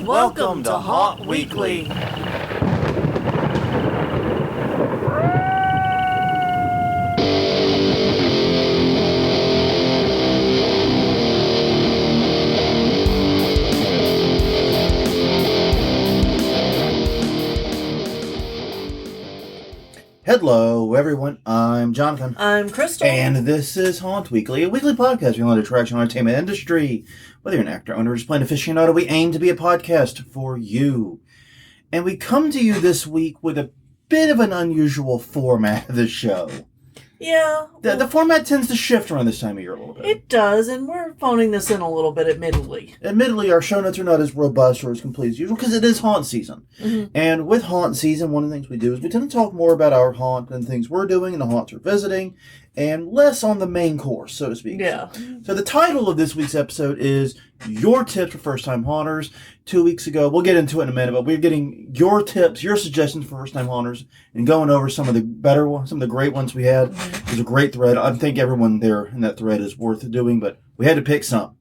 Welcome to Haunt Weekly. Hello, everyone. I'm Jonathan. I'm Crystal. And this is Haunt Weekly, a weekly podcast related to attraction entertainment industry. Whether you're an actor, owner, or just plain aficionado, we aim to be a podcast for you. And we come to you this week with a bit of an unusual format of the show. Yeah. The format tends to shift around this time of year a little bit. It does, and we're phoning this in a little bit, admittedly. Admittedly, our show notes are not as robust or as complete as usual because it is haunt season. Mm-hmm. And with haunt season, one of the things we do is we tend to talk more about our haunt and things we're doing and the haunts we're visiting, and less on the main course, so to speak. Yeah. So the title of this week's episode is Your Tips for First-Time Haunters. 2 weeks ago, we'll get into it in a minute, but we're getting your tips, your suggestions for first-time haunters, and going over some of the better ones, some of the great ones we had. It was a great thread. I think everyone there in that thread is worth doing, but we had to pick some.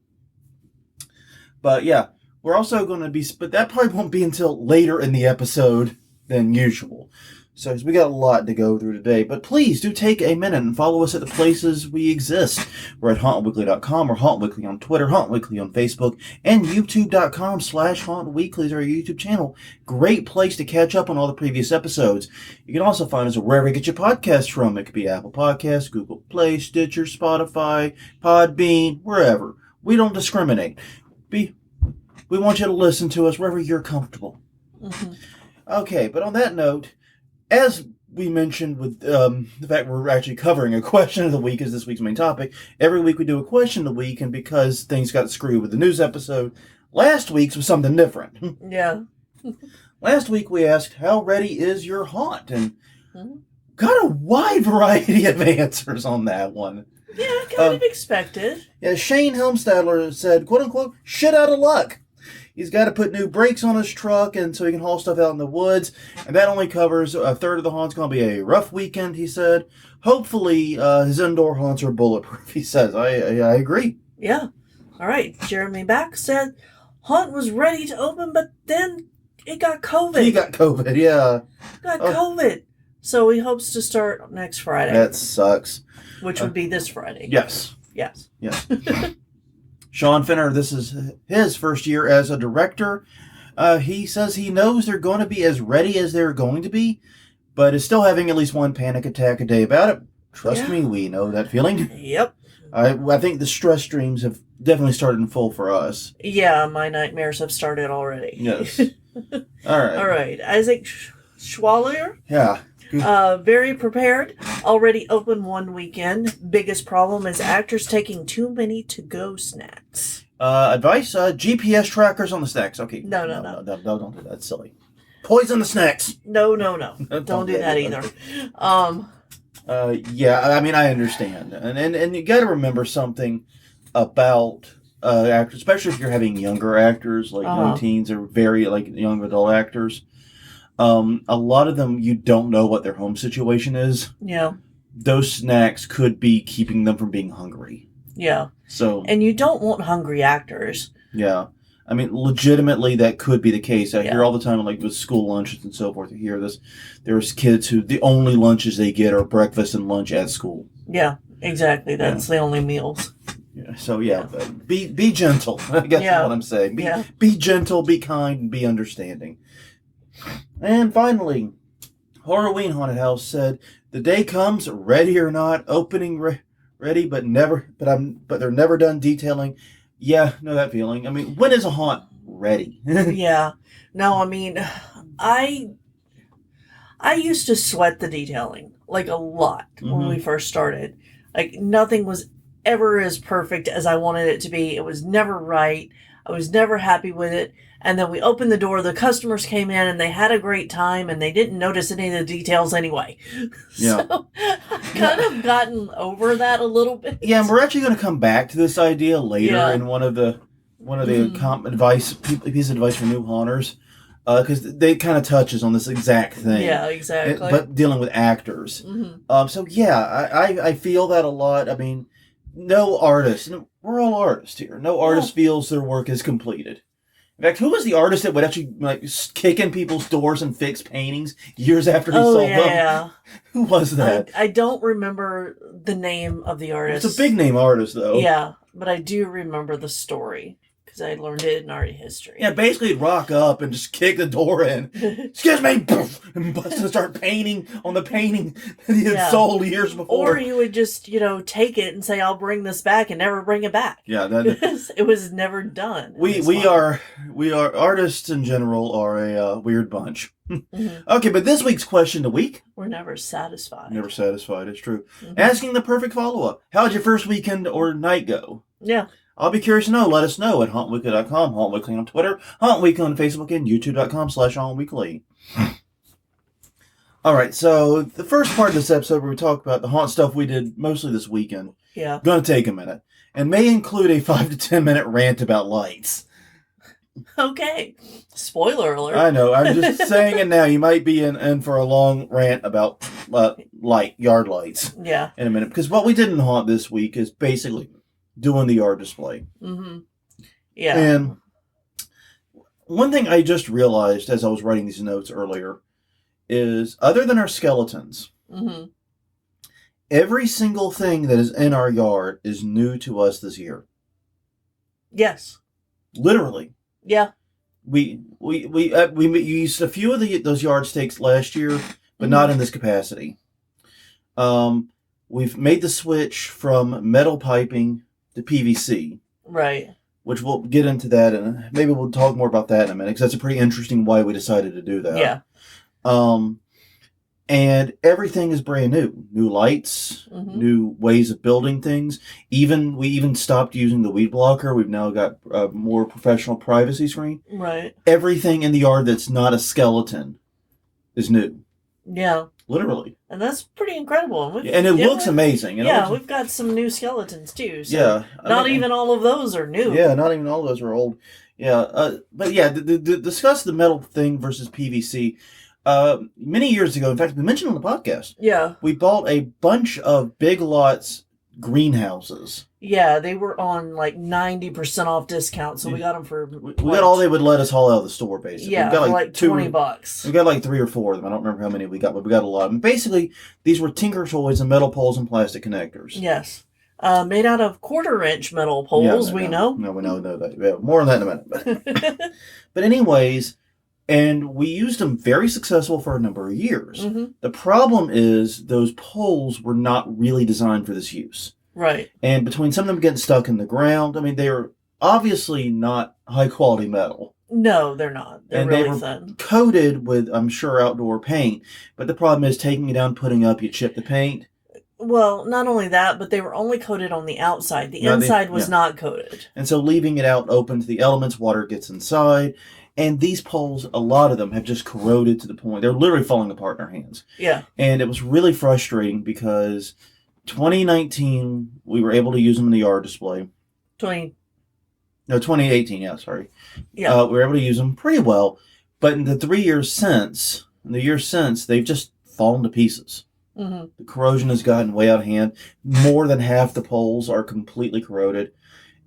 But yeah, we're also going to be, but that probably won't be until later in the episode than usual. So we got a lot to go through today, but please do take a minute and follow us at the places we exist. We're at hauntweekly.com or hauntweekly on Twitter, hauntweekly on Facebook, and youtube.com/hauntweekly is our YouTube channel. Great place to catch up on all the previous episodes. You can also find us wherever you get your podcasts from. It could be Apple Podcasts, Google Play, Stitcher, Spotify, Podbean, wherever. We don't discriminate. We want you to listen to us wherever you're comfortable. Mm-hmm. Okay, but on that note, as we mentioned with the fact we're actually covering a question of the week as this week's main topic, every week we do a question of the week, and because things got screwed with the news episode, last week's was something different. Yeah. Last week we asked, how ready is your haunt? And got a wide variety of answers on that one. Yeah, kind of expected. Yeah, Shane Helmstadler said, quote unquote, shit out of luck. He's got to put new brakes on his truck, and so he can haul stuff out in the woods. And that only covers a third of the haunts. Going to be a rough weekend, he said. Hopefully, his indoor haunts are bulletproof, he says. I agree. Yeah. All right. Jeremy Back said haunt was ready to open, but then it got COVID. He got COVID, yeah. COVID. So he hopes to start next Friday. That sucks. Which would be this Friday. Yes. Yes. Yes. Sean Finner, this is his first year as a director. He says he knows they're going to be as ready as they're going to be, but is still having at least one panic attack a day about it. Trust me, we know that feeling. Yep. I think the stress streams have definitely started in full for us. Yeah, my nightmares have started already. Yes. All right. All right. Isaac Schwaller. Yeah. Very prepared. Already open one weekend. Biggest problem is actors taking too many to-go snacks. Advice: GPS trackers on the snacks. Okay. No, don't do that. That's silly. Poison the snacks. No. Don't do that either. Yeah. I mean, I understand, and you got to remember something about actors, especially if you're having younger actors, like young teens or very like young adult actors. A lot of them, you don't know what their home situation is. Yeah. Those snacks could be keeping them from being hungry. Yeah. So. And you don't want hungry actors. Yeah. I mean, legitimately, that could be the case. I hear all the time, like with school lunches and so forth, you hear this. There's kids who, the only lunches they get are breakfast and lunch at school. Yeah, exactly. That's the only meals. Yeah. So, be gentle. I guess is what I'm saying. Be gentle, be kind, and be understanding. And finally, Halloween Haunted House said, the day comes, ready or not, opening ready, but they're never done detailing. Yeah, know that feeling. I mean, when is a haunt ready? Yeah. No, I mean, I used to sweat the detailing, like a lot when we first started. Like, nothing was ever as perfect as I wanted it to be. It was never right. I was never happy with it. And then we opened the door, the customers came in and they had a great time and they didn't notice any of the details anyway. Yeah. So I've kind of gotten over that a little bit. Yeah, and we're actually going to come back to this idea later in one of the piece of advice for new haunters. Because they kind of touches on this exact thing. Yeah, exactly. But dealing with actors. So yeah, I feel that a lot. I mean, no artist, we're all artists here. No artist feels their work is completed. In fact, who was the artist that would actually like kick in people's doors and fix paintings years after he sold them? Yeah. Who was that? I don't remember the name of the artist. It's a big name artist, though. Yeah, but I do remember the story because I learned it in art history. Yeah, basically he'd rock up and just kick the door in. Excuse me! And start painting on the painting that he had sold years before. Or you would just, take it and say, I'll bring this back and never bring it back. Yeah, it was never done. We are artists in general are a weird bunch. Mm-hmm. Okay, but this week's question of the week. We're never satisfied. Never satisfied, it's true. Mm-hmm. Asking the perfect follow-up. How'd your first weekend or night go? Yeah. I'll be curious to know. Let us know at hauntweekly.com, HauntWeekly on Twitter, HauntWeekly on Facebook, and YouTube.com/HauntWeekly. All right, so the first part of this episode where we talk about the haunt stuff we did mostly this weekend. Yeah. Going to take a minute. And may include a 5 to 10 minute rant about lights. Okay. Spoiler alert. I know. I'm just saying it now. You might be in for a long rant about yard lights. Yeah. In a minute. Because what we did in haunt this week is basically doing the yard display. Mm-hmm. Yeah. And one thing I just realized as I was writing these notes earlier is, other than our skeletons, mm-hmm. every single thing that is in our yard is new to us this year. Yes. Literally. Yeah. We used a few of those yard stakes last year, but not in this capacity. We've made the switch from metal piping to PVC. Right. Which we'll get into that, and maybe we'll talk more about that in a minute, because that's a pretty interesting why we decided to do that. Yeah. And everything is brand new. New lights, mm-hmm. new ways of building things. We even stopped using the weed blocker. We've now got a more professional privacy screen. Right. Everything in the yard that's not a skeleton is new. Yeah. Literally. And that's pretty incredible. And it looks amazing. We've got some new skeletons too. So yeah. Not even all of those are new. Yeah, not even all of those are old. Yeah. But yeah, discuss the metal thing versus PVC. Many years ago, in fact, we mentioned on the podcast. Yeah. We bought a bunch of Big Lots greenhouses. Yeah, they were on like 90% off discount, so we got them for... We got all they would let us haul out of the store, basically. Yeah, we got like $20. We got like 3 or 4 of them. I don't remember how many we got, but we got a lot. And basically, these were Tinker Toys and metal poles and plastic connectors. Yes. Made out of 1/4-inch metal poles, we know. No, we know that. Yeah, more on that in a minute. But anyways... And we used them very successful for a number of years. Mm-hmm. The problem is those poles were not really designed for this use. Right. And between some of them getting stuck in the ground, I mean, they are obviously not high-quality metal. No, they're not. They're really thin. They were coated with, I'm sure, outdoor paint. But the problem is taking it down, putting up, you chip the paint. Well, not only that, but they were only coated on the outside. The inside was not coated. And so leaving it out open to the elements, water gets inside. And these poles, a lot of them have just corroded to the point they're literally falling apart in our hands. Yeah. And it was really frustrating because 2019, we were able to use them in the yard display. 2018, yeah, sorry. Yeah. We were able to use them pretty well. But in the 3 years since, they've just fallen to pieces. Mm-hmm. The corrosion has gotten way out of hand. More than half the poles are completely corroded.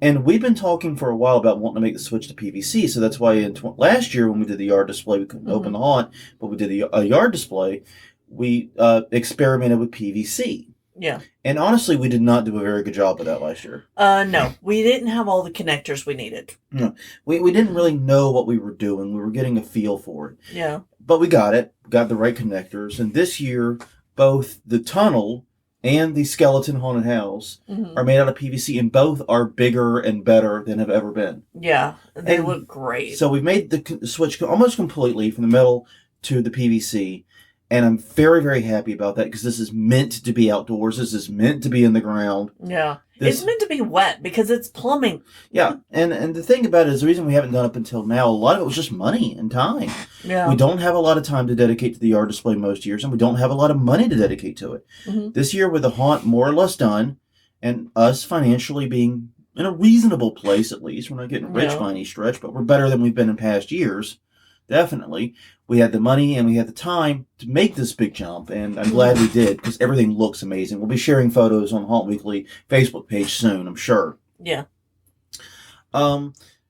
And we've been talking for a while about wanting to make the switch to PVC, so that's why last year when we did the yard display, we couldn't open the haunt, but we did a yard display, we experimented with PVC. Yeah. And honestly, we did not do a very good job of that last year. No. We didn't have all the connectors we needed. No. We didn't really know what we were doing. We were getting a feel for it. Yeah. But we got it. Got the right connectors. And this year, both the tunnel and the skeleton haunted house are made out of PVC, and both are bigger and better than have ever been. Yeah, they look great. So we've made the switch almost completely from the metal to the PVC, and I'm very, very happy about that because this is meant to be outdoors. This is meant to be in the ground. Yeah. It's meant to be wet because it's plumbing. Yeah, and the thing about it is the reason we haven't done it up until now, a lot of it was just money and time. Yeah. We don't have a lot of time to dedicate to the yard display most years, and we don't have a lot of money to dedicate to it. Mm-hmm. This year, with the haunt more or less done, and us financially being in a reasonable place at least, we're not getting rich by any stretch, but we're better than we've been in past years. Definitely. We had the money and we had the time to make this big jump, and I'm glad we did because everything looks amazing. We'll be sharing photos on Haunt Weekly Facebook page soon, I'm sure. Yeah.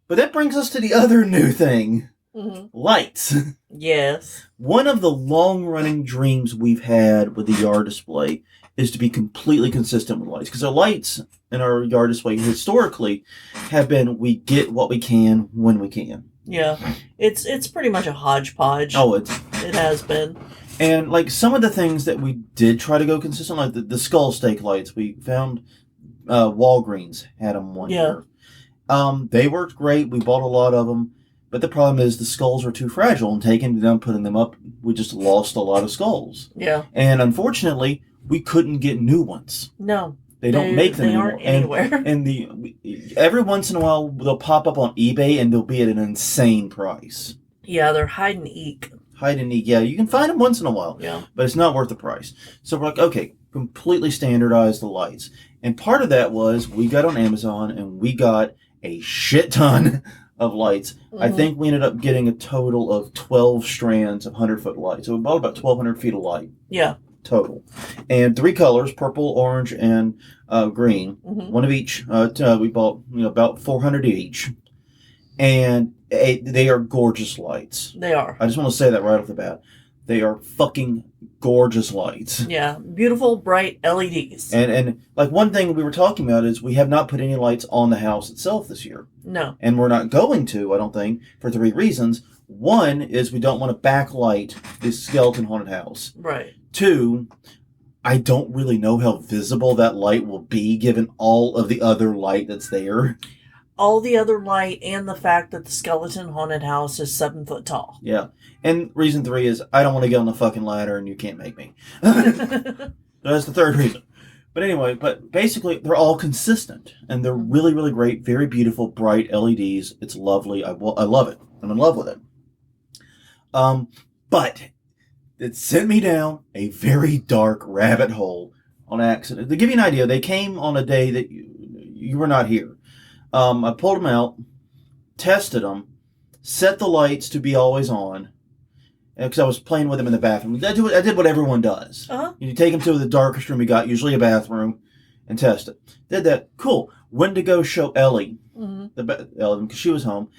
But that brings us to the other new thing. Mm-hmm. Lights. Yes. One of the long-running dreams we've had with the yard display is to be completely consistent with lights. Because our lights in our yard display historically have been, we get what we can when we can. Yeah. It's pretty much a hodgepodge. Oh, it has been. And like some of the things that we did try to go consistent, like the skull stake lights, we found Walgreens had them one year. They worked great. We bought a lot of them. But the problem is the skulls were too fragile, and taking them, putting them up, we just lost a lot of skulls. Yeah. And unfortunately, we couldn't get new ones. No. They don't make them anymore. Aren't anywhere. And every once in a while, they'll pop up on eBay, and they'll be at an insane price. Yeah, they're hide and eek. Hide and eek. Yeah, you can find them once in a while. Yeah. But it's not worth the price. So we're like, okay, completely standardize the lights. And part of that was we got on Amazon, and we got a shit ton of lights. Mm-hmm. I think we ended up getting a total of 12 strands of 100-foot light. So we bought about 1,200 feet of light. Yeah. Total. And 3 colors, purple, orange, and green. Mm-hmm. One of each. We bought about 400 each. And they are gorgeous lights. They are. I just want to say that right off the bat. They are fucking gorgeous lights. Yeah, beautiful, bright LEDs. And like one thing we were talking about is we have not put any lights on the house itself this year. No. And we're not going to, I don't think, for 3 reasons. One is we don't want to backlight this skeleton haunted house. Right. 2, I don't really know how visible that light will be given all of the other light that's there. All the other light and the fact that the skeleton haunted house is 7 foot tall. Yeah. And reason 3 is I don't want to get on the fucking ladder and you can't make me. That's the 3rd reason. But anyway, basically they're all consistent and they're really, really great, very beautiful, bright LEDs. It's lovely. I love it. I'm in love with it. But it sent me down a very dark rabbit hole on accident. To give you an idea, they came on a day that you were not here. I pulled them out, tested them, set the lights to be always on, because I was playing with them in the bathroom. I did what everyone does. Uh-huh. You take them to the darkest room you got, usually a bathroom, and test it. Did that. Cool. Went to go show Ellie, Ellie, because she was home,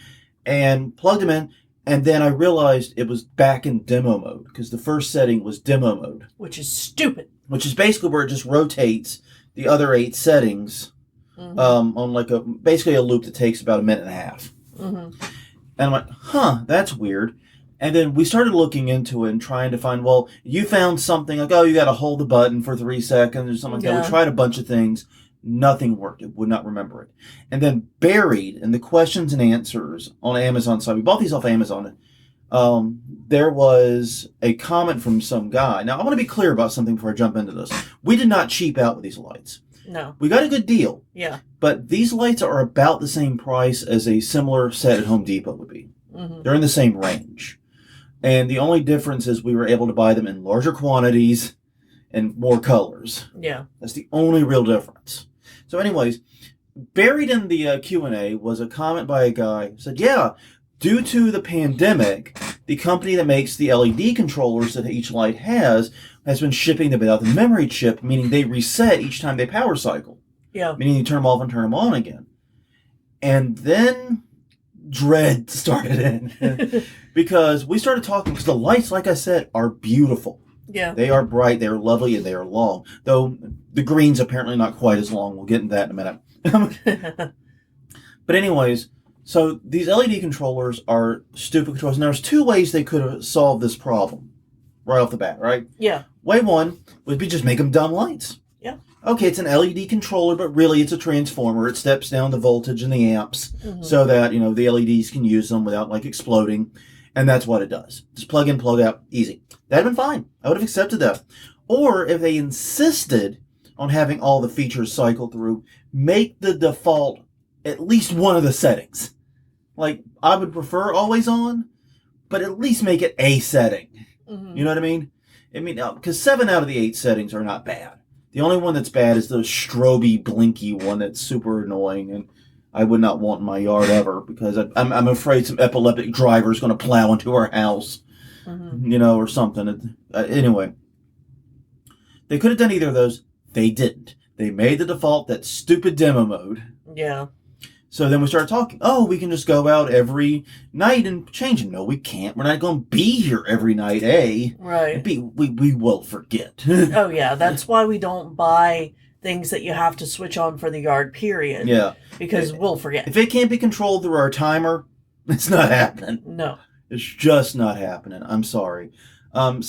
and plugged them in, and then I realized it was back in demo mode, because the first setting was demo mode. Which is stupid. Which is basically where it just rotates the other 8 settings on like basically a loop that takes about 1.5 minutes. Mm-hmm. And I'm like, that's weird. And then we started looking into it and trying to find, well, you found something like, you got to hold the button for 3 seconds or something like that. We tried a bunch of things. Nothing worked. It would not remember it. And then buried in the questions and answers on Amazon side, we bought these off Amazon. There was a comment from some guy. Now, I want to be clear about something before I jump into this. We did not cheap out with these lights. No. We got a good deal. Yeah. But these lights are about the same price as a similar set at Home Depot would be. Mm-hmm. They're in the same range. And the only difference is we were able to buy them in larger quantities and more colors. Yeah. That's the only real difference. So anyways, buried in the Q&A was a comment by a guy who said, due to the pandemic, the company that makes the LED controllers that each light has been shipping them without the memory chip, meaning they reset each time they power cycle. Yeah. Meaning you turn them off and turn them on again. And then dread started in. Because we started talking, because the lights, like I said, are beautiful. Yeah. They are bright, they are lovely, and they are long. Though the green's apparently not quite as long. We'll get into that in a minute. But anyways, so these LED controllers are stupid controllers. And there's 2 ways they could have solved this problem right off the bat, right? Yeah. Way 1 would be just make them dumb lights. Yeah. Okay, it's an LED controller, but really it's a transformer. It steps down the voltage and the amps so that, the LEDs can use them without, exploding. And that's what it does. Just plug in, plug out, easy. That'd have been fine. I would have accepted that. Or if they insisted on having all the features cycle through, make the default at least one of the settings. I would prefer always on, but at least make it a setting. Mm-hmm. You know what I mean? Because 7 out of the 8 settings are not bad. The only one that's bad is the stroby, blinky one that's super annoying, and I would not want in my yard ever, because I'm afraid some epileptic driver is going to plow into our house, or something. Anyway, they could have done either of those. They didn't. They made the default that stupid demo mode. Yeah. So then we started talking. Oh, we can just go out every night and change it. No, we can't. We're not going to be here every night, A. Right. And B, we will forget. Oh, yeah. That's why we don't buy things that you have to switch on for the yard, period. Yeah. Because we'll forget. If it can't be controlled through our timer, it's not happening. No. It's just not happening. I'm sorry. So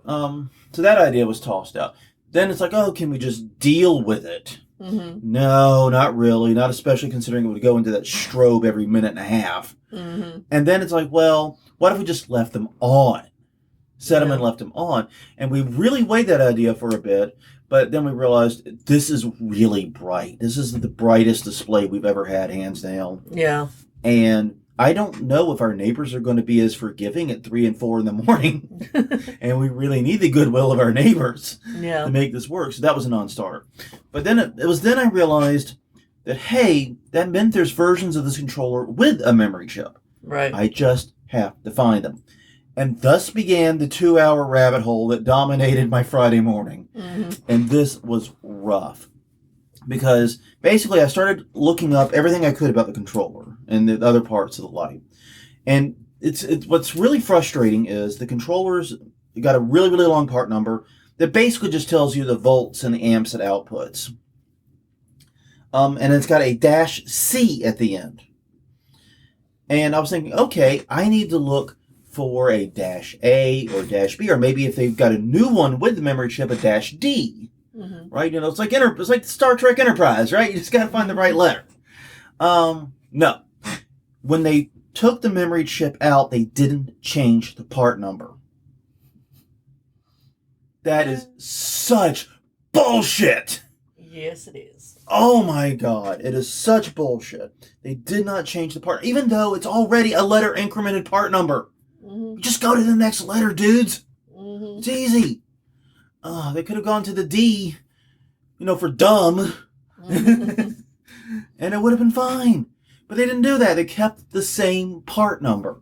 that idea was tossed out. Then it's like, oh, can we just deal with it? Mm-hmm. No, not really. Not especially considering it would go into that strobe every minute and a half. Mm-hmm. And then it's like, well, what if we just left them on? Set them and left them on. And we really weighed that idea for a bit. But then we realized this is really bright. This is the brightest display we've ever had, hands down. Yeah. And I don't know if our neighbors are going to be as forgiving at 3 and 4 in the morning. And we really need the goodwill of our neighbors to make this work. So that was a non-starter. But then it was then I realized that, hey, that meant there's versions of this controller with a memory chip. Right. I just have to find them. And thus began the 2-hour rabbit hole that dominated my Friday morning. Mm-hmm. And this was rough. Because basically I started looking up everything I could about the controller and the other parts of the light. And it's what's really frustrating is the controller's got a really, really long part number that basically just tells you the volts and the amps it outputs. And it's got a -C at the end. And I was thinking, okay, I need to look for a -A or -B, or maybe if they've got a new one with the memory chip, a -D. Mm-hmm. Right? You know, it's like Star Trek Enterprise, right? You just got to find the right letter. No. When they took the memory chip out, they didn't change the part number. That is such bullshit. Yes, it is. Oh my God. It is such bullshit. They did not change the part, even though it's already a letter incremented part number. Mm-hmm. Just go to the next letter, dudes. Mm-hmm. It's easy. They could have gone to the D, for dumb. Mm-hmm. And it would have been fine. But they didn't do that. They kept the same part number.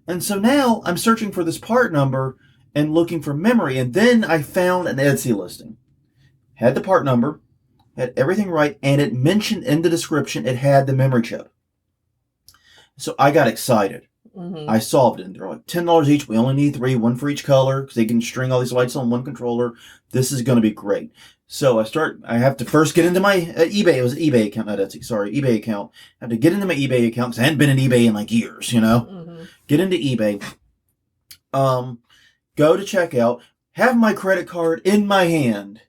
And so now I'm searching for this part number and looking for memory. And then I found an Etsy listing. Had the part number, had everything right, and it mentioned in the description it had the memory chip. So I got excited. Mm-hmm. I solved it. They're like $10 each. We only need 3, one for each color, because they can string all these lights on one controller. This is going to be great. So I have to first get into my eBay. It was an eBay account, not Etsy. Sorry, eBay account. I have to get into my eBay account, because I hadn't been in eBay in like years, Mm-hmm. Get into eBay. Go to checkout. Have my credit card in my hand.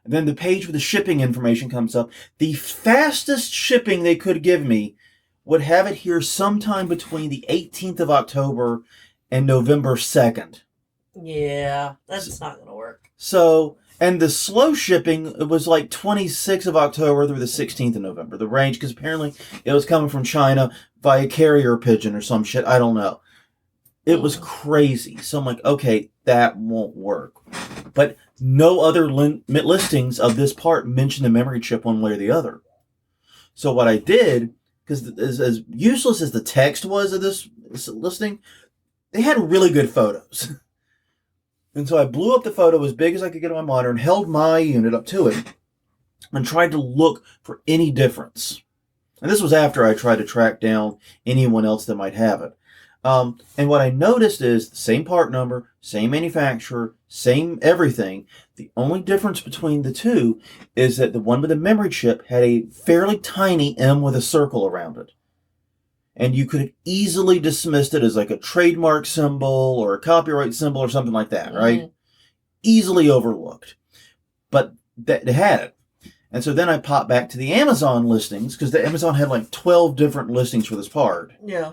And then the page with the shipping information comes up. The fastest shipping they could give me would have it here sometime between the 18th of October and November 2nd. Yeah, that's not going to work. So, and the slow shipping, it was like 26th of October through the 16th of November, the range, because apparently it was coming from China via carrier pigeon or some shit. I don't know. It was crazy. So I'm like, okay, that won't work. But no other listings of this part mention the memory chip one way or the other. So what I did, because as useless as the text was of this listing, they had really good photos. And so I blew up the photo as big as I could get on my monitor and held my unit up to it and tried to look for any difference. And this was after I tried to track down anyone else that might have it. And what I noticed is the same part number, same manufacturer, same everything. The only difference between the two is that the one with the memory chip had a fairly tiny M with a circle around it. And you could have easily dismissed it as like a trademark symbol or a copyright symbol or something like that, right? Mm-hmm. Easily overlooked. But they had it. And so then I popped back to the Amazon listings, because the Amazon had like 12 different listings for this part. Yeah.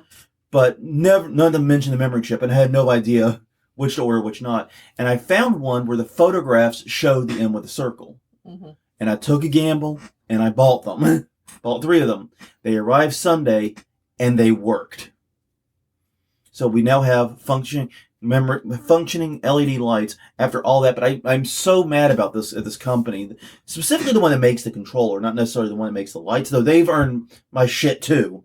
But none of them mentioned the memory chip, and I had no idea which to order, which not. And I found one where the photographs showed the M with a circle. Mm-hmm. And I took a gamble, and I bought them. Bought 3 of them. They arrived Sunday, and they worked. So we now have functioning LED lights after all that. But I'm so mad about this company, specifically the one that makes the controller, not necessarily the one that makes the lights, though they've earned my shit too.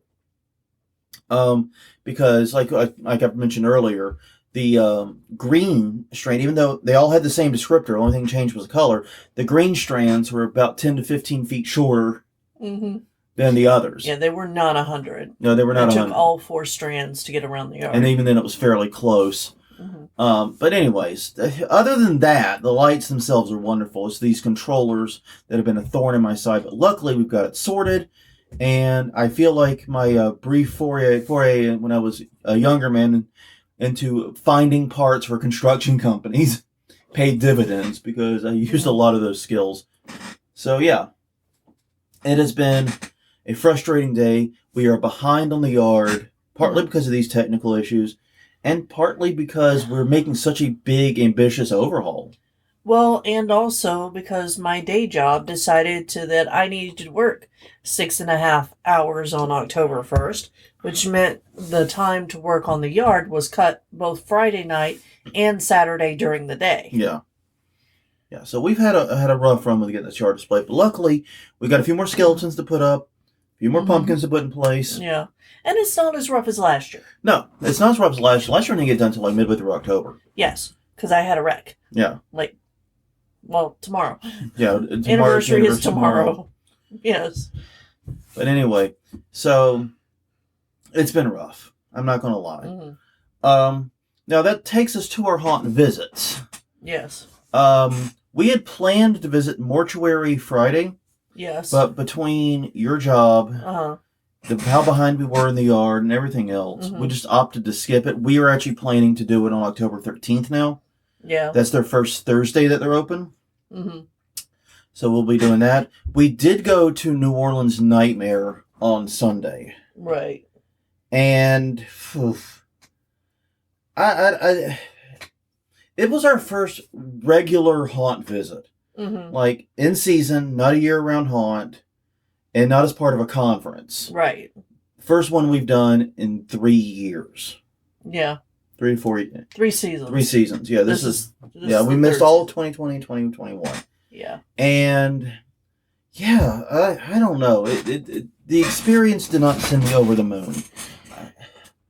Because like I've mentioned earlier, the green strand, even though they all had the same descriptor, the only thing changed was the color. The green strands were about 10 to 15 feet shorter Mm-hmm. than the others. Yeah, they were not 100. No, they were not It 100. took all 4 strands to get around the yard. And even then, it was fairly close. Mm-hmm. But anyways, other than that, the lights themselves are wonderful. It's these controllers that have been a thorn in my side, but luckily we've got it sorted. And I feel like my brief foray when I was a younger man into finding parts for construction companies paid dividends because I used a lot of those skills. So yeah, it has been a frustrating day. We are behind on the yard, partly because of these technical issues, and partly because we're making such a big, ambitious overhaul. Well, and also because my day job decided that I needed to work 6.5 hours on October 1st, which meant the time to work on the yard was cut both Friday night and Saturday during the day. Yeah. Yeah, so we've had a rough run with getting this yard displayed, but luckily we got a few more skeletons to put up, a few more pumpkins to put in place. Yeah, and it's not as rough as last year. No, it's not as rough as last year. Last year we didn't get done until like midway through October. Yes, because I had a wreck. Yeah. Tomorrow. Yeah, Anniversary is tomorrow. Yes. But anyway, so it's been rough. I'm not going to lie. Mm-hmm. Now that takes us to our haunt visits. Yes. We had planned to visit Mortuary Friday. Yes. But between your job, Uh-huh. how behind we were in the yard, and everything else, we just opted to skip it. We are actually planning to do it on October 13th now. Yeah. That's their first Thursday that they're open. Mm-hmm. So we'll be doing that. We did go to New Orleans Nightmare on Sunday. Right. And it was our first regular haunt visit. Mm-hmm. Like, in season, not a year-round haunt, and not as part of a conference. Right. First one we've done in 3 years. Yeah. 3 to 4 years. 3 seasons. 3 seasons. Yeah, this is we missed all of 2020 and 2021. Yeah. And, yeah, I don't know. The experience did not send me over the moon.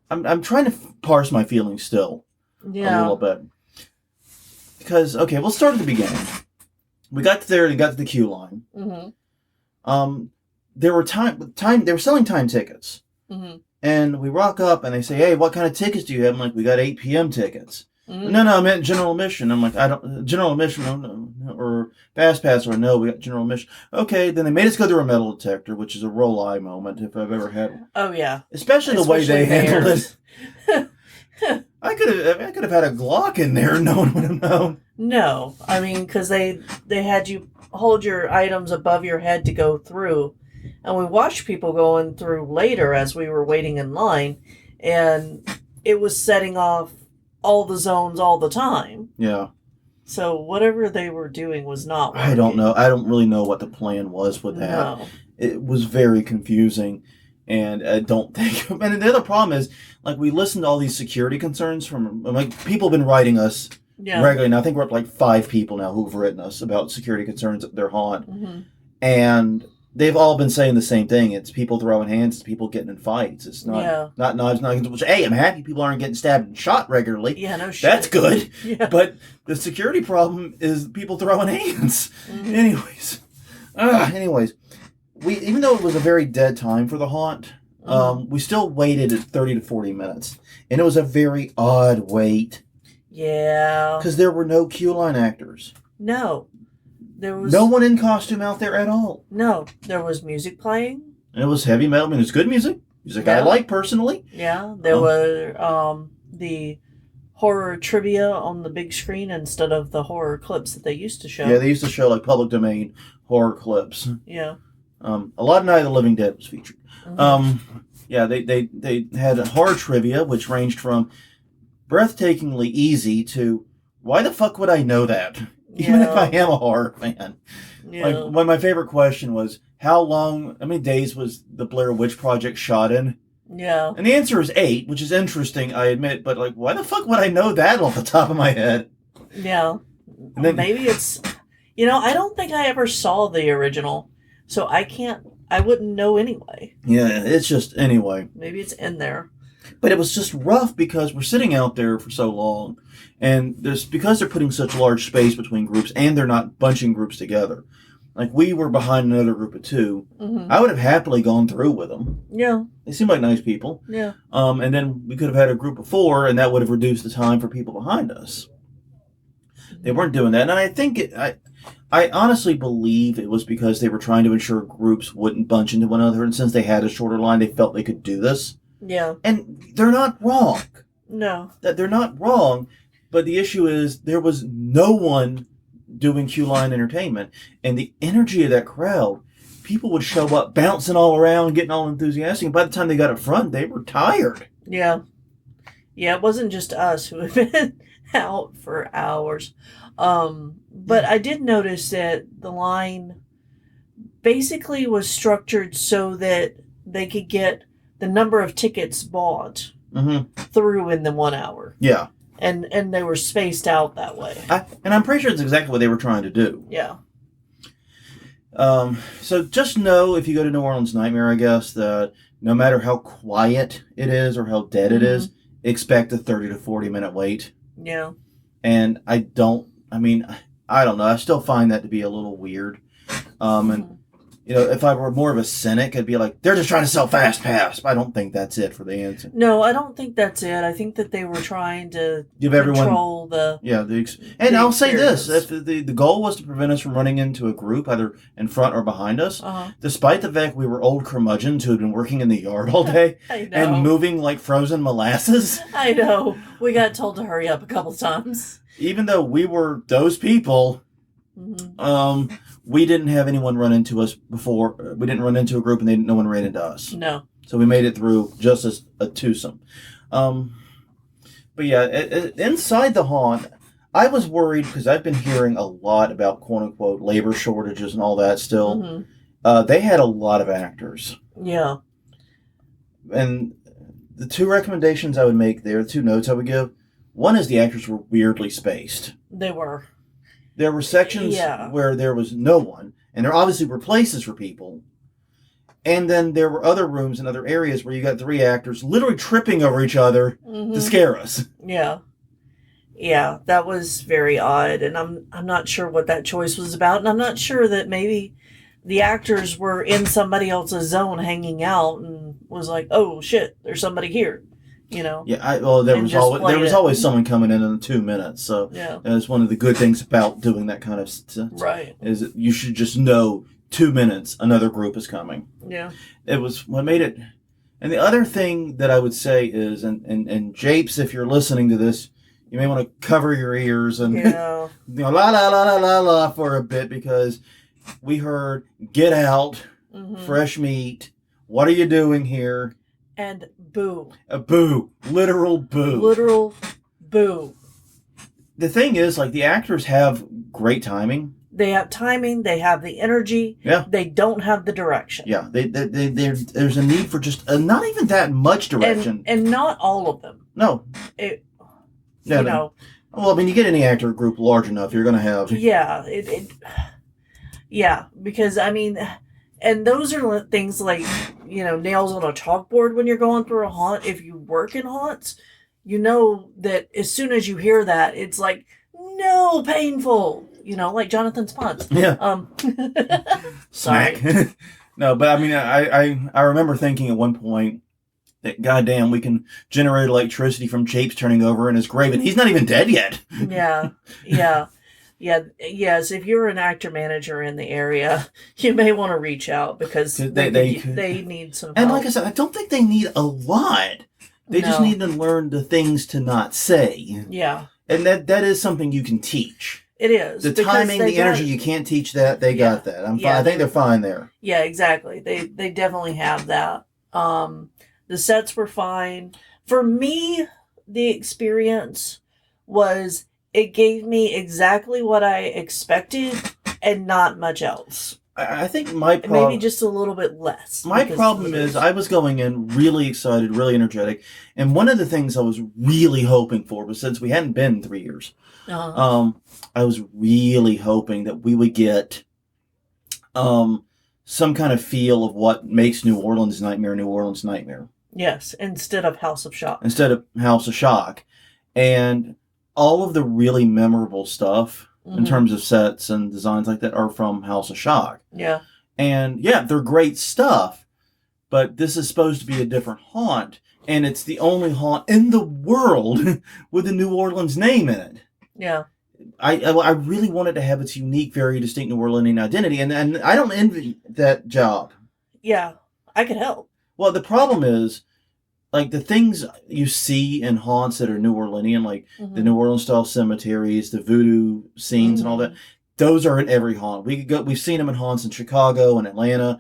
I'm trying to parse my feelings still. Yeah. A little bit. Because, okay, we'll start at the beginning. We got there and got to the queue line. Mm-hmm. There were they were selling time tickets. Mm-hmm. And we rock up and they say, "Hey, what kind of tickets do you have?" I'm like, "We got 8 p.m. tickets." Mm-hmm. No, I meant general admission. I'm like, general admission, no, or fast pass, or no, we got general admission. Okay, then they made us go through a metal detector, which is a roll eye moment if I've ever had one. Oh yeah. Especially the way they handled it. I could have had a Glock in there, and no one would have known. No, I mean, because they had you hold your items above your head to go through, and we watched people going through later as we were waiting in line, and it was setting off all the zones all the time. Yeah. So whatever they were doing was not working. I don't know. I don't really know what the plan was with that. No. It was very confusing. And I don't think... And the other problem is, like, we listened to all these security concerns from... Like, people have been writing us regularly. Now, I think we're up to, like, 5 people now who've written us about security concerns at their haunt. Mm-hmm. And they've all been saying the same thing. It's people throwing hands. It's people getting in fights. It's not knives, not... Hey, I'm happy people aren't getting stabbed and shot regularly. Yeah, no shit. That's good. Yeah. But the security problem is people throwing hands. Mm-hmm. Anyways... even though it was a very dead time for the haunt, we still waited at 30 to 40 minutes. And it was a very odd wait. Yeah. Because there were no queue line actors. No. There was... No one in costume out there at all. No. There was music playing. And it was heavy metal. I mean, it's good music. Music I like, personally. Yeah. There were the horror trivia on the big screen instead of the horror clips that they used to show. Yeah, they used to show, like, public domain horror clips. Yeah. A lot of Night of the Living Dead was featured. Mm-hmm. Yeah, they had a horror trivia, which ranged from breathtakingly easy to, why the fuck would I know that? Even if I am a horror fan. Yeah. Like, one of my favorite question was, how many days was the Blair Witch Project shot in? Yeah. And the answer is 8, which is interesting, I admit, but, like, why the fuck would I know that off the top of my head? Yeah. And then, maybe it's... I don't think I ever saw the original. So I wouldn't know anyway. Yeah, it's just, anyway. Maybe it's in there. But it was just rough because we're sitting out there for so long. And because they're putting such large space between groups and they're not bunching groups together, Like, we were behind another group of 2. Mm-hmm. I would have happily gone through with them. Yeah. They seem like nice people. Yeah. And then we could have had a group of 4, and that would have reduced the time for people behind us. They weren't doing that, and I think I honestly believe it was because they were trying to ensure groups wouldn't bunch into one another, and since they had a shorter line, they felt they could do this. Yeah. And they're not wrong. No. They're not wrong, but the issue is there was no one doing queue line entertainment, and the energy of that crowd, people would show up bouncing all around, getting all enthusiastic, and by the time they got up front, they were tired. Yeah. Yeah, it wasn't just us who had been out for hours. But I did notice that the line basically was structured so that they could get the number of tickets bought through in the 1 hour. Yeah. And they were spaced out that way. And I'm pretty sure it's exactly what they were trying to do. Yeah. So just know, if you go to New Orleans Nightmare, I guess, that no matter how quiet it is or how dead it is, expect a 30 to 40 minute wait. Yeah. And I don't know. I still find that to be a little weird. And if I were more of a cynic, I'd be like, they're just trying to sell Fast Pass. But I don't think that's it for the answer. No, I don't think that's it. I think that they were trying to give everyone control the... Yeah, and I'll say this. If the goal was to prevent us from running into a group, either in front or behind us, despite the fact we were old curmudgeons who had been working in the yard all day and moving like frozen molasses. I know. We got told to hurry up a couple times. Even though we were those people... we didn't have anyone run into us before. We didn't run into a group, and no one ran into us. No. So we made it through just as a twosome. But yeah, inside the haunt, I was worried because I've been hearing a lot about quote-unquote labor shortages and all that still. They had a lot of actors. Yeah. And the 2 recommendations I would make there, 2 notes I would give, one is the actors were weirdly spaced. They were. There were sections where there was no one, and there obviously were places for people. And then there were other rooms and other areas where you got 3 actors literally tripping over each other to scare us. Yeah. Yeah, that was very odd, and I'm not sure what that choice was about, and I'm not sure that maybe the actors were in somebody else's zone hanging out and was like, oh shit, there's somebody here. Yeah. There was always someone coming in 2 minutes. So that's one of the good things about doing that kind of stuff. Right. Is that you should just know 2 minutes another group is coming. Yeah. It was what made it. And the other thing that I would say is, and Japes, if you're listening to this, you may want to cover your ears and la la la la la la for a bit, because we heard "Get out," "Fresh meat," "What are you doing here?" And boo. A boo. Literal boo. Literal boo. The thing is, like, the actors have great timing. They have timing. They have the energy. Yeah. They don't have the direction. Yeah. There's a need for just not even that much direction. And not all of them. No. Well, I mean, you get any actor group large enough, you're going to have... Yeah. Yeah, because, I mean... And those are things like, nails on a chalkboard when you're going through a haunt. If you work in haunts, you know that as soon as you hear that, it's like, no, painful. Like Jonathan Spots. Yeah. Sorry. No, but I mean, I remember thinking at one point that, goddamn, we can generate electricity from Japes turning over in his grave, and he's not even dead yet. Yeah. Yes, if you're an actor manager in the area, you may want to reach out, because they need some help. And like I said, I don't think they need a lot. They just need to learn the things to not say. Yeah. And that is something you can teach. It is. The timing, the energy, you can't teach that. They got that. I think they're fine there. Yeah, exactly. They definitely have that. The sets were fine. For me, the experience was... It gave me exactly what I expected and not much else. I think my problem... Maybe just a little bit less. My problem is I was going in really excited, really energetic. And one of the things I was really hoping for was, since we hadn't been in 3 years, I was really hoping that we would get some kind of feel of what makes New Orleans Nightmare. Yes, instead of House of Shock. And all of the really memorable stuff in terms of sets and designs like that are from House of Shock. Yeah. And yeah, they're great stuff, but this is supposed to be a different haunt, and it's the only haunt in the world with a New Orleans name in it. Yeah. I really wanted to have its unique, very distinct New Orleanian identity, and I don't envy that job. Yeah, I could help. Well, the problem is, like, the things you see in haunts that are New Orleanian, like the New Orleans-style cemeteries, the voodoo scenes and all that, those are in every haunt. We've seen them in haunts in Chicago and Atlanta.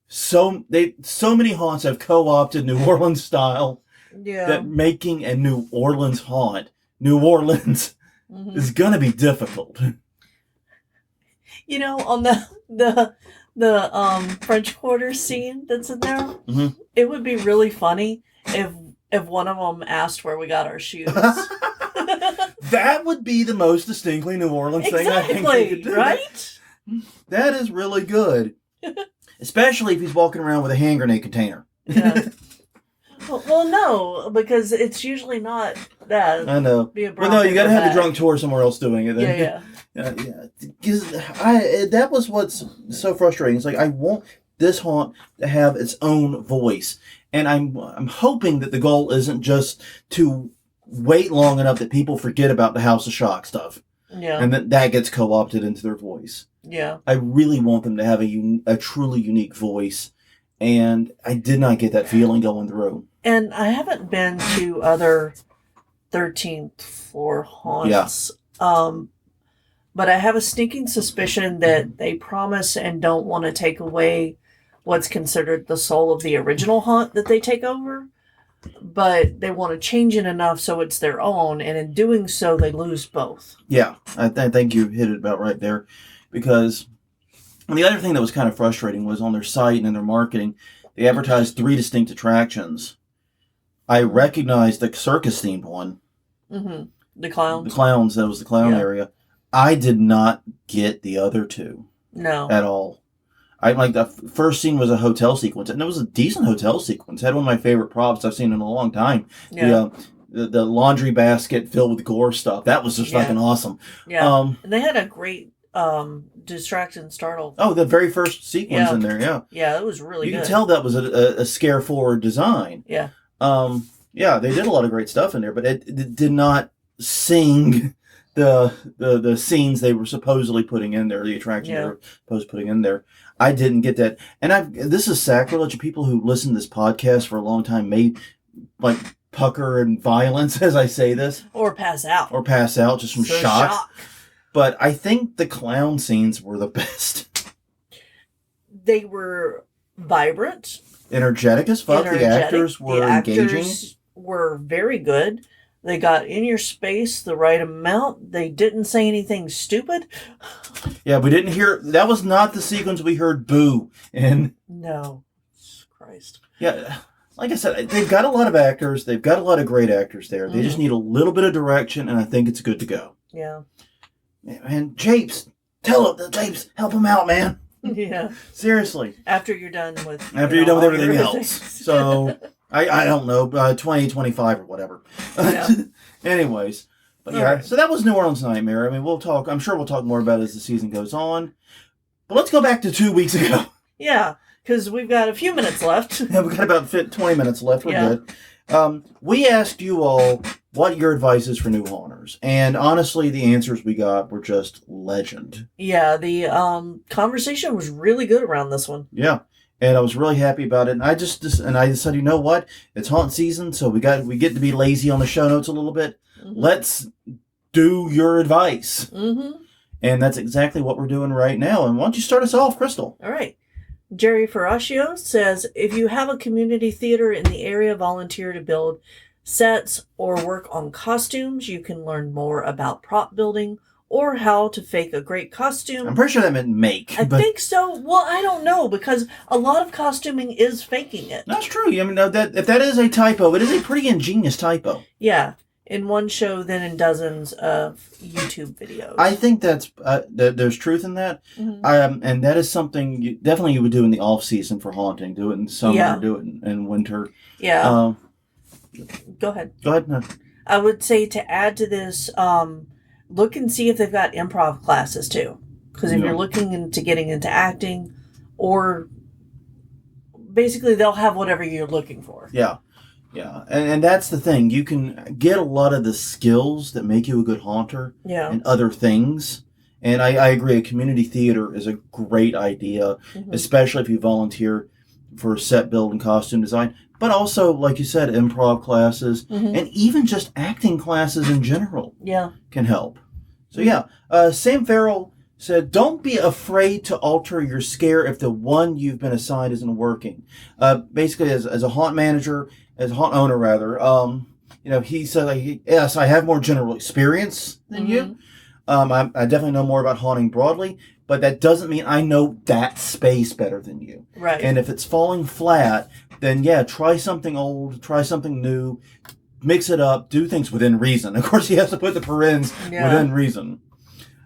So many haunts have co-opted New Orleans style that making a New Orleans haunt, New Orleans, is gonna be difficult. You know, on the French Quarter scene that's in there, it would be really funny if one of them asked where we got our shoes. That would be the most distinctly New Orleans thing I think they could do. Right? That is really good. Especially if he's walking around with a hand grenade container. Yeah. Well, no, because it's usually not that. I know. Well, no, you got to have the drunk tour somewhere else doing it. Then. Yeah. Because that was what's so frustrating. It's like, I want this haunt to have its own voice. And I'm hoping that the goal isn't just to wait long enough that people forget about the House of Shock stuff. Yeah. And that gets co-opted into their voice. Yeah. I really want them to have a truly unique voice. And I did not get that feeling going through. And I haven't been to other 13th floor haunts. Yeah. But I have a sneaking suspicion that they promise and don't want to take away what's considered the soul of the original haunt that they take over. But they want to change it enough so it's their own. And in doing so, they lose both. Yeah, I think you hit it about right there. Because the other thing that was kind of frustrating was on their site and in their marketing, they advertised 3 distinct attractions. I recognized the circus-themed one. The clowns. The clowns, that was the clown area. I did not get the other 2. No. At all. The first scene was a hotel sequence, and it was a decent hotel sequence. It had one of my favorite props I've seen in a long time. Yeah. The laundry basket filled with gore stuff. That was just fucking awesome. Yeah. And they had a great distract and startle. Oh, the very first sequence in there, yeah. Yeah, it was really good. You can tell that was a scare-forward design. Yeah. Yeah, they did a lot of great stuff in there, but it did not sing the scenes they were supposedly putting in there, the attraction they were supposed to putting in there. I didn't get that. And this is sacrilege. People who listen to this podcast for a long time may like pucker in violence as I say this. Or pass out. Just from shock. But I think the clown scenes were the best. They were vibrant. Energetic as fuck. The actors were engaging. Were very good. They got in your space the right amount. They didn't say anything stupid. Yeah, we didn't hear... That was not the sequence we heard boo in. No. Christ. Yeah, like I said, they've got a lot of actors. They've got a lot of great actors there. They just need a little bit of direction, and I think it's good to go. Yeah. And Japes, Japes, help him out, man. Yeah. Seriously. After you're done with... everything else. So... I don't know, 2025 or whatever. Yeah. Anyways, but yeah, so that was New Orleans Nightmare. I mean, I'm sure we'll talk more about it as the season goes on. But let's go back to 2 weeks ago. Yeah, because we've got a few minutes left. Yeah, we've got about 20 minutes left. We're good. We asked you all what your advice is for new haunters. And honestly, the answers we got were just legend. Yeah, the conversation was really good around this one. Yeah. And I was really happy about it. And I decided, you know what? It's haunt season, so we get to be lazy on the show notes a little bit. Let's do your advice. And that's exactly what we're doing right now. And why don't you start us off, Crystal? All right. Jerry Ferraccio says, if you have a community theater in the area, volunteer to build sets or work on costumes. You can learn more about prop building or how to fake a great costume. I'm pretty sure that meant make. I think so. Well, I don't know, because a lot of costuming is faking it. That's true. I mean, if that is a typo, it is a pretty ingenious typo. Yeah. In one show, then in dozens of YouTube videos. I think there's truth in that. And that is something you would do in the off season for haunting. Do it in summer, do it in winter. Yeah. Go ahead. Go ahead. No. I would say to add to this, look and see if they've got improv classes too. Because if Yeah. you're looking into getting into acting, or basically they'll have whatever you're looking for. Yeah. Yeah. And that's the thing. You can get a lot of the skills that make you a good haunter Yeah. and other things. And I agree, a community theater is a great idea, Mhm. especially if you volunteer for set build and costume design. But also, like you said, improv classes Mhm. and even just acting classes in general Yeah. can help. So yeah, Sam Farrell said, don't be afraid to alter your scare if the one you've been assigned isn't working. Basically, as a haunt manager, as a haunt owner rather, he said, like, yes, I have more general experience than you. I definitely know more about haunting broadly, but that doesn't mean I know that space better than you. Right. And if it's falling flat, then yeah, try something old, try something new, mix it up, do things within reason. Of course, he has to put the parens within reason.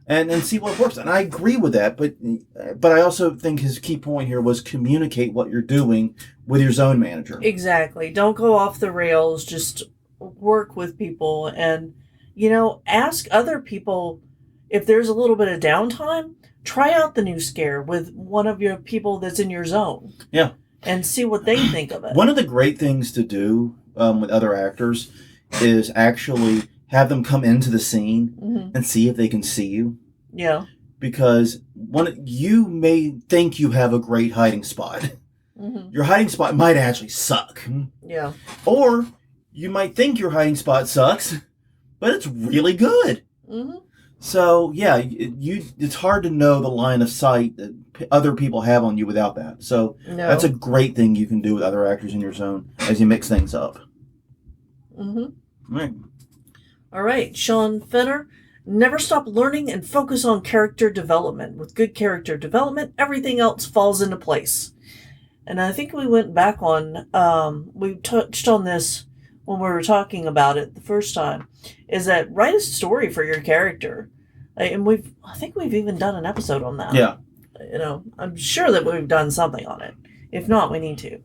And see what works. And I agree with that, but I also think his key point here was communicate what you're doing with your zone manager. Exactly. Don't go off the rails. Just work with people and, ask other people if there's a little bit of downtime. Try out the new scare with one of your people that's in your zone. Yeah. And see what they think of it. One of the great things to do with other actors is actually have them come into the scene and see if they can see you. Yeah. Because you may think you have a great hiding spot. Your hiding spot might actually suck. Yeah. Or you might think your hiding spot sucks, but it's really good. So, yeah, it's hard to know the line of sight that other people have on you without that. So that's a great thing you can do with other actors in your zone as you mix things up. Right. All right, Sean Fenner. Never stop learning and focus on character development. With good character development, everything else falls into place. And I think we went back on, we touched on this when we were talking about it the first time, is that write a story for your character. And I think we've even done an episode on that. Yeah. I'm sure that we've done something on it. If not, we need to.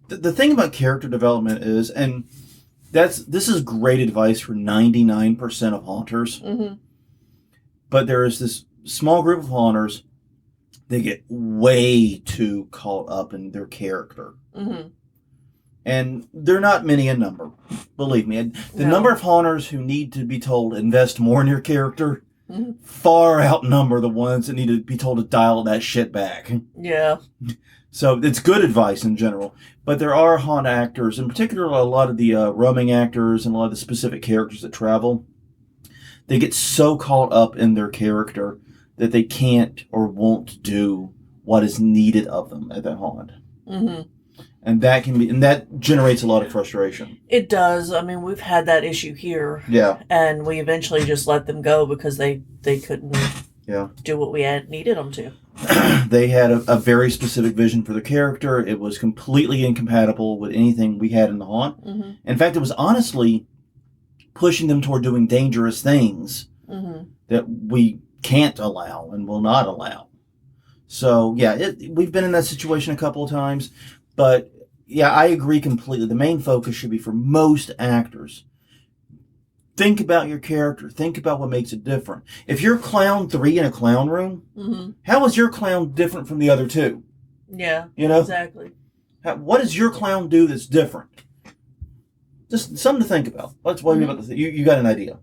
The thing about character development is, and this is great advice for 99% of haunters, but there is this small group of haunters, they get way too caught up in their character. And they're not many in number, believe me. The number of haunters who need to be told invest more in your character far outnumber the ones that need to be told to dial that shit back. Yeah. So it's good advice in general. But there are haunt actors, in particular a lot of the roaming actors and a lot of the specific characters that travel, they get so caught up in their character that they can't or won't do what is needed of them at that haunt. And that generates a lot of frustration. It does. I mean, we've had that issue here. Yeah. And we eventually just let them go because they couldn't do what we had needed them to. They had a very specific vision for the character. It was completely incompatible with anything we had in the haunt. In fact, it was honestly pushing them toward doing dangerous things that we can't allow and will not allow. So, yeah, we've been in that situation a couple of times. But, yeah, I agree completely. The main focus should be for most actors. Think about your character. Think about what makes it different. If you're clown 3 in a clown room, how is your clown different from the other 2? Yeah, exactly. What does your clown do that's different? Just something to think about. Let's worry about this. You got an idea.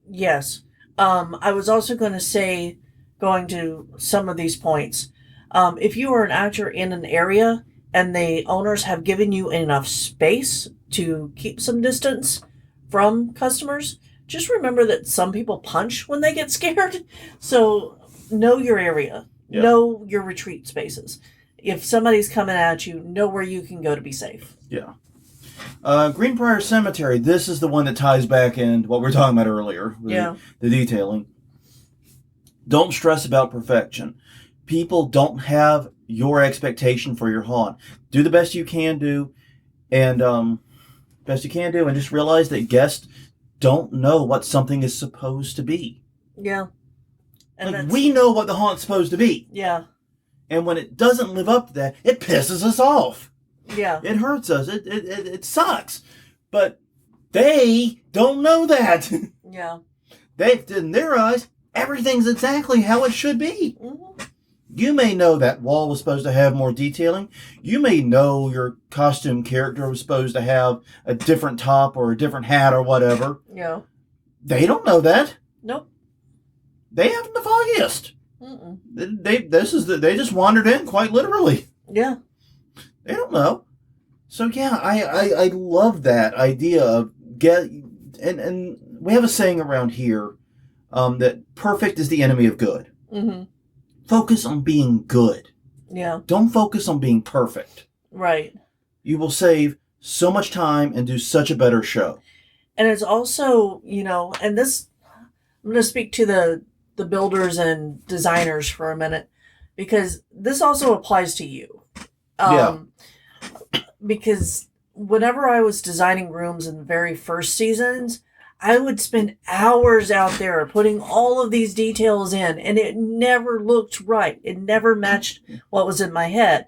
Yes. I was also going to say, going to some of these points, if you are an actor in an area and the owners have given you enough space to keep some distance from customers, just remember that some people punch when they get scared. So know your area. Yep. Know your retreat spaces. If somebody's coming at you, know where you can go to be safe. Yeah. Greenbrier Cemetery, this is the one that ties back into what we were talking about earlier. The detailing. Don't stress about perfection. People don't have your expectation for your haunt. Do the best you can do, and just realize that guests don't know what something is supposed to be. Yeah. And we know what the haunt's supposed to be. Yeah. And when it doesn't live up to that, it pisses us off. Yeah. It hurts us. It sucks. But They don't know that. Yeah. In their eyes, everything's exactly how it should be. Mm-hmm. You may know that wall was supposed to have more detailing. You may know your costume character was supposed to have a different top or a different hat or whatever. Yeah. They don't know that. Nope. They haven't the foggiest. Mm-mm. They just wandered in, quite literally. Yeah. They don't know. So yeah, I love that idea of and we have a saying around here that perfect is the enemy of good. Mm-hmm. Focus on being good. Yeah. Don't focus on being perfect. Right. You will save so much time and do such a better show. And it's also, and this, I'm going to speak to the builders and designers for a minute, because this also applies to you. Yeah. Because whenever I was designing rooms in the very first seasons, I would spend hours out there putting all of these details in, and it never looked right. It never matched what was in my head,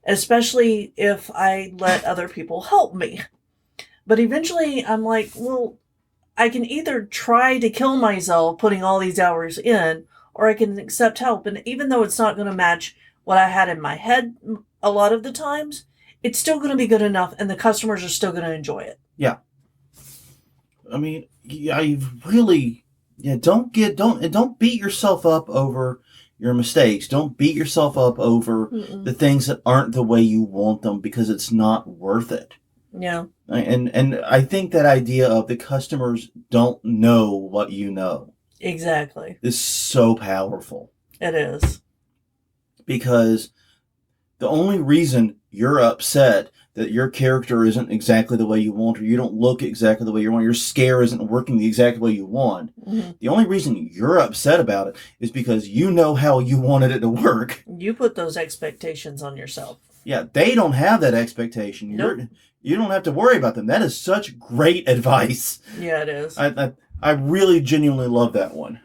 especially if I let other people help me. But eventually I'm like, well, I can either try to kill myself putting all these hours in, or I can accept help. And even though it's not going to match what I had in my head a lot of the times, it's still going to be good enough, and the customers are still going to enjoy it. Yeah. I mean, I really, don't beat yourself up over your mistakes. Don't beat yourself up over the things that aren't the way you want them, because it's not worth it. Yeah. And I think that idea of the customers don't know what you know. Exactly. Is so powerful. It is. Because the only reason you're upset that your character isn't exactly the way you want, or you don't look exactly the way you want, your scare isn't working the exact way you want. Mm-hmm. The only reason you're upset about it is because you know how you wanted it to work. You put those expectations on yourself. Yeah, they don't have that expectation. Nope. You don't have to worry about them. That is such great advice. Yeah, it is. I really genuinely love that one.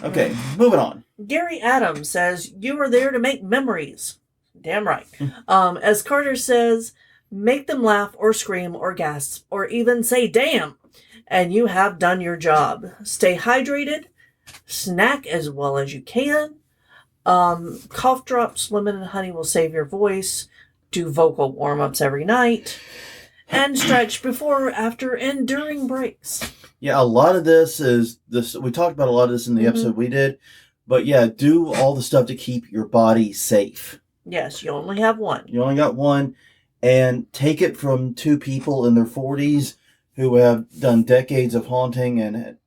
Okay, moving on. Gary Adams says, you are there to make memories. Damn right. As Carter says, make them laugh or scream or gasp or even say damn, and you have done your job. Stay hydrated, snack as well as you can. Cough drops, lemon and honey will save your voice. Do vocal warm-ups every night. And stretch before, after, and during breaks. Yeah, a lot of this is this. We talked about a lot of this in the episode we did. But yeah, do all the stuff to keep your body safe. Yes, you only have one. You only got one. And take it from two people in their 40s who have done decades of haunting, and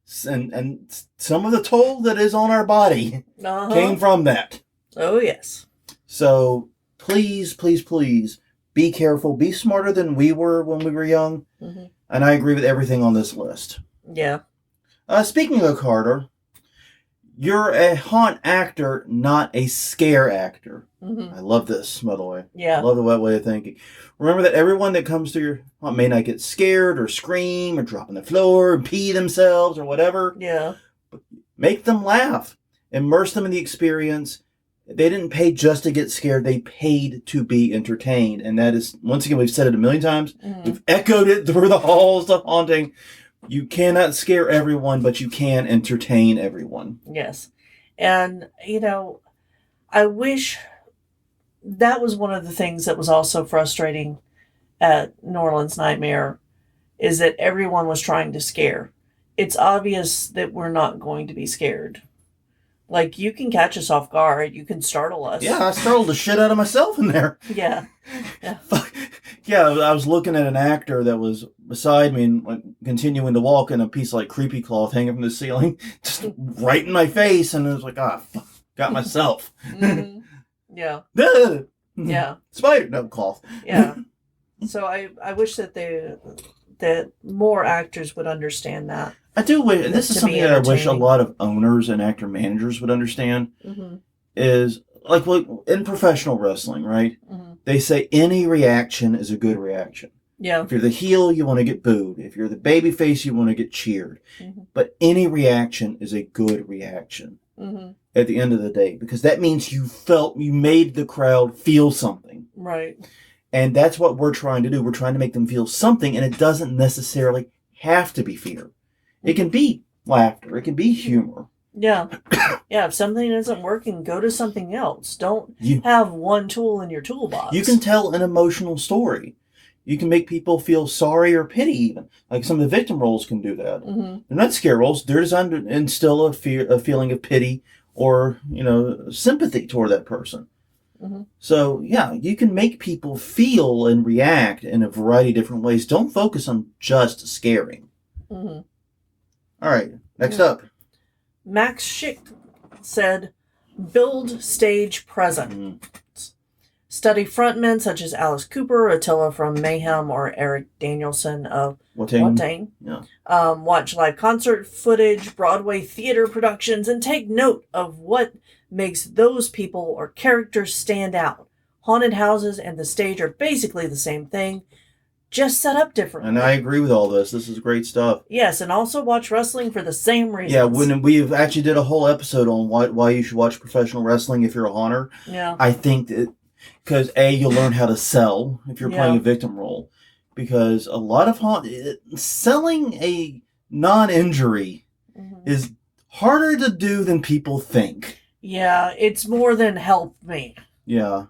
some of the toll that is on our body came from that. Oh, yes. So please, please, please be careful. Be smarter than we were when we were young. Mm-hmm. And I agree with everything on this list. Yeah. Speaking of Carter, you're a haunt actor, not a scare actor. Mm-hmm. I love this, by the way. Yeah. I love the way of thinking. Remember that everyone that comes to your haunt may not get scared or scream or drop on the floor and pee themselves or whatever. Yeah. But make them laugh. Immerse them in the experience. They didn't pay just to get scared. They paid to be entertained. And that is, once again, we've said it a million times. Mm-hmm. We've echoed it through the halls of haunting. You cannot scare everyone, but you can entertain everyone. Yes. And, I wish that was one of the things that was also frustrating at New Orleans Nightmare, is that everyone was trying to scare. It's obvious that we're not going to be scared. Like, you can catch us off guard. You can startle us. Yeah, I startled the shit out of myself in there. Yeah. Yeah. Yeah, I was looking at an actor that was beside me and like, continuing to walk, in a piece of like creepy cloth hanging from the ceiling, just right in my face, and it was like, fuck, got myself. Mm-hmm. Yeah. Yeah. Spider, no, cloth. Yeah. So I wish that more actors would understand that. I do wish, and this is something that I wish a lot of owners and actor managers would understand, is like in professional wrestling, right? Mm-hmm. They say any reaction is a good reaction. Yeah. If you're the heel, you want to get booed. If you're the baby face, you want to get cheered. Mm-hmm. But any reaction is a good reaction at the end of the day, because that means you made the crowd feel something. Right. And that's what we're trying to do. We're trying to make them feel something, and it doesn't necessarily have to be fear. It can be laughter. It can be humor. Yeah. Yeah, if something isn't working, go to something else. Don't have one tool in your toolbox. You can tell an emotional story. You can make people feel sorry or pity even. Like some of the victim roles can do that. Mm-hmm. They're not scare roles. They're designed to instill a feeling of pity or, sympathy toward that person. Mm-hmm. So, yeah, you can make people feel and react in a variety of different ways. Don't focus on just scaring. Mm-hmm. All right, next up. Max Schick said, build stage presence. Mm. Study frontmen such as Alice Cooper, Attila from Mayhem, or Eric Danielson of Watain. Yeah. Watch live concert footage, Broadway theater productions, and take note of what makes those people or characters stand out. Haunted houses and the stage are basically the same thing, just set up differently. And I agree with all this. This is great stuff. Yes, and also watch wrestling for the same reasons. Yeah, when we've actually did a whole episode on why you should watch professional wrestling if you're a haunter. Yeah. I think that because you'll learn how to sell if you're playing a victim role. Because a lot of selling a non-injury is harder to do than people think. Yeah, it's more than help me. Yeah.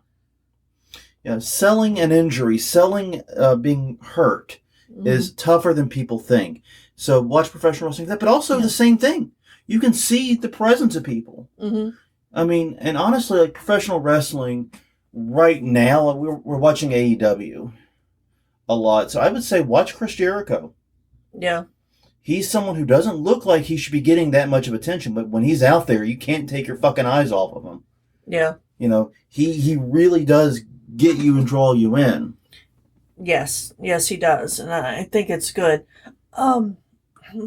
Yeah, selling an injury, selling being hurt is tougher than people think. So watch professional wrestling, but also the same thing. You can see the presence of people. Mm-hmm. I mean, and honestly, like professional wrestling right now, we're watching AEW a lot. So I would say watch Chris Jericho. Yeah. He's someone who doesn't look like he should be getting that much of attention, but when he's out there, you can't take your fucking eyes off of him. Yeah. He really does get you and draw you in. Yes, he does, and I think it's good.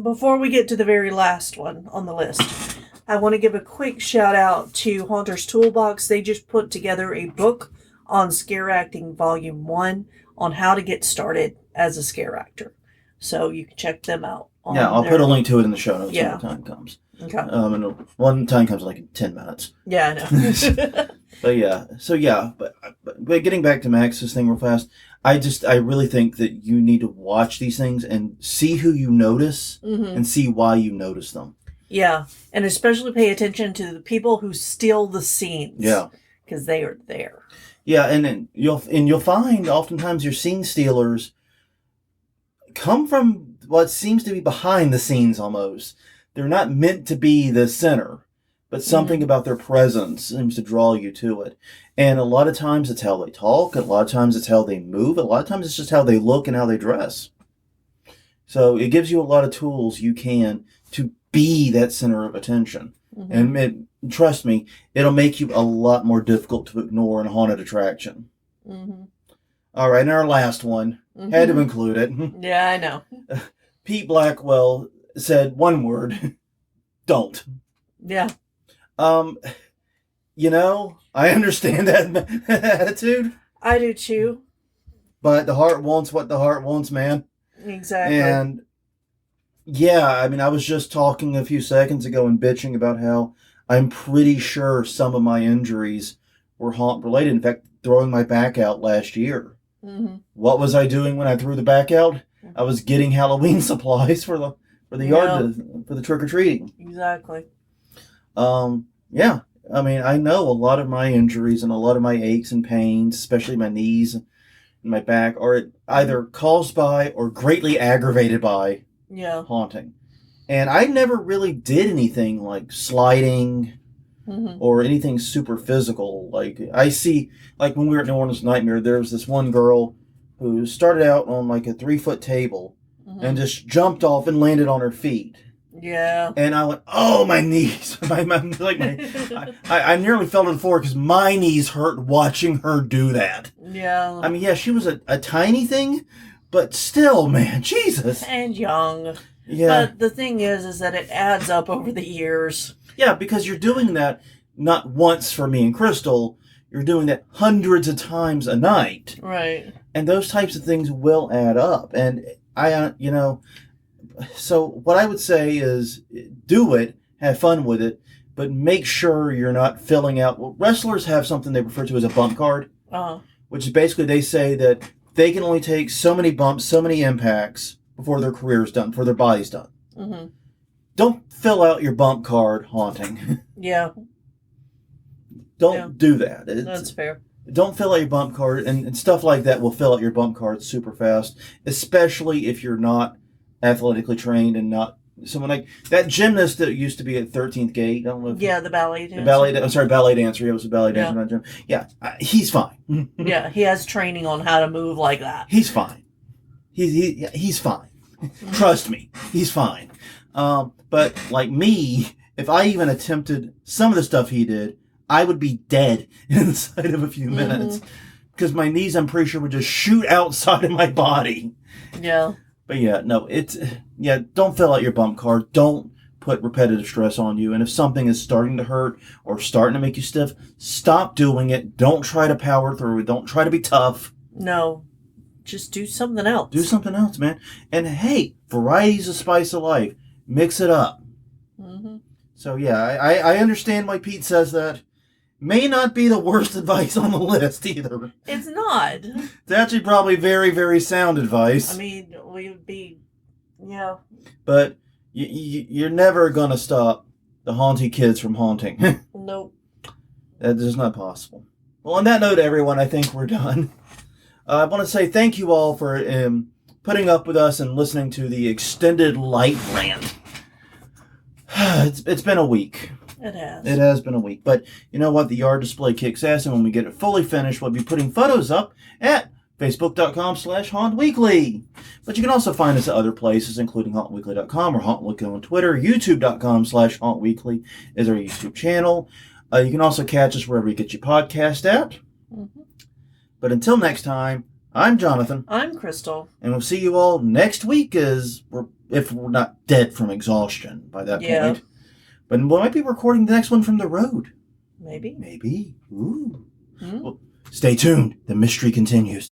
Before we get to the very last one on the list, I want to give a quick shout out to Haunter's Toolbox. They just put together a book on scare acting volume 1 on how to get started as a scare actor. So you can check them out. I'll put a link to it in the show notes when the time comes. Okay. And one time comes like in 10 minutes. Yeah, I know. But yeah, but getting back to Max's thing real fast, I really think that you need to watch these things and see who you notice and see why you notice them. Yeah, and especially pay attention to the people who steal the scenes. Yeah, because they are there. Yeah, and you'll find oftentimes your scene stealers come from what seems to be behind the scenes almost. They're not meant to be the center, but something about their presence seems to draw you to it. And a lot of times it's how they talk, a lot of times it's how they move, a lot of times it's just how they look and how they dress. So it gives you a lot of tools you can to be that center of attention. And trust me, it'll make you a lot more difficult to ignore in a haunted attraction. All right, and our last one. Had to include it. Yeah, I know. Pete Blackwell said one word. Don't. Yeah. I understand that attitude. I do too. But the heart wants what the heart wants, man. Exactly. And yeah, I mean, I was just talking a few seconds ago and bitching about how I'm pretty sure some of my injuries were haunt related. In fact, throwing my back out last year. What was I doing when I threw the back out? I was getting Halloween supplies for the yard for the trick or treating. Exactly. Yeah. I mean, I know a lot of my injuries and a lot of my aches and pains, especially my knees and my back, are either caused by or greatly aggravated by haunting. And I never really did anything like sliding or anything super physical. Like I see, like when we were at New Orleans Nightmare, there was this one girl who started out on like a 3-foot table and just jumped off and landed on her feet. Yeah. And I went, oh, my knees. I nearly fell to the floor because my knees hurt watching her do that. Yeah. I mean, yeah, she was a tiny thing, but still, man, Jesus. And young. Yeah. But the thing is that it adds up over the years. Yeah, because you're doing that not once for me and Crystal. You're doing that hundreds of times a night. Right. And those types of things will add up. And so what I would say is do it, have fun with it, but make sure you're not filling out. Well, wrestlers have something they refer to as a bump card, which is basically they say that they can only take so many bumps, so many impacts before their career's done, before their body's done. Mm-hmm. Don't fill out your bump card haunting. Yeah. Don't do that. That's fair. Don't fill out your bump card, and stuff like that will fill out your bump card super fast, especially if you're not athletically trained and not someone like that gymnast that used to be at 13th Gate. I don't know. The ballet dancer. Ballet dancer. It was a ballet dancer. Not gym. Yeah, he's fine. Yeah, he has training on how to move like that. He's fine. He's fine. Trust me, he's fine. But like me, if I even attempted some of the stuff he did, I would be dead inside of a few minutes because my knees, I'm pretty sure, would just shoot outside of my body. Yeah. But don't fill out your bump card. Don't put repetitive stress on you. And if something is starting to hurt or starting to make you stiff, stop doing it. Don't try to power through it. Don't try to be tough. No. Just do something else. Do something else, man. And hey, variety's the spice of life. Mix it up. Mm-hmm. So yeah, I understand why Pete says that. May not be the worst advice on the list either. It's not. It's actually probably very, very sound advice. I mean, we would be, yeah. But you're never going to stop the haunty kids from haunting. Nope. That is not possible. Well, on that note, everyone, I think we're done. I want to say thank you all for putting up with us and listening to the extended light rant. It's been a week. It has. It has been a week. But you know what? The yard display kicks ass, and when we get it fully finished, we'll be putting photos up at facebook.com/hauntweekly. But you can also find us at other places, including hauntweekly.com or hauntweekly on Twitter. youtube.com/hauntweekly is our YouTube channel. You can also catch us wherever you get your podcast at. Mm-hmm. But until next time, I'm Jonathan. I'm Crystal. And we'll see you all next week if we're not dead from exhaustion by that point. But we might be recording the next one from the road. Maybe. Ooh. Well, stay tuned. The mystery continues.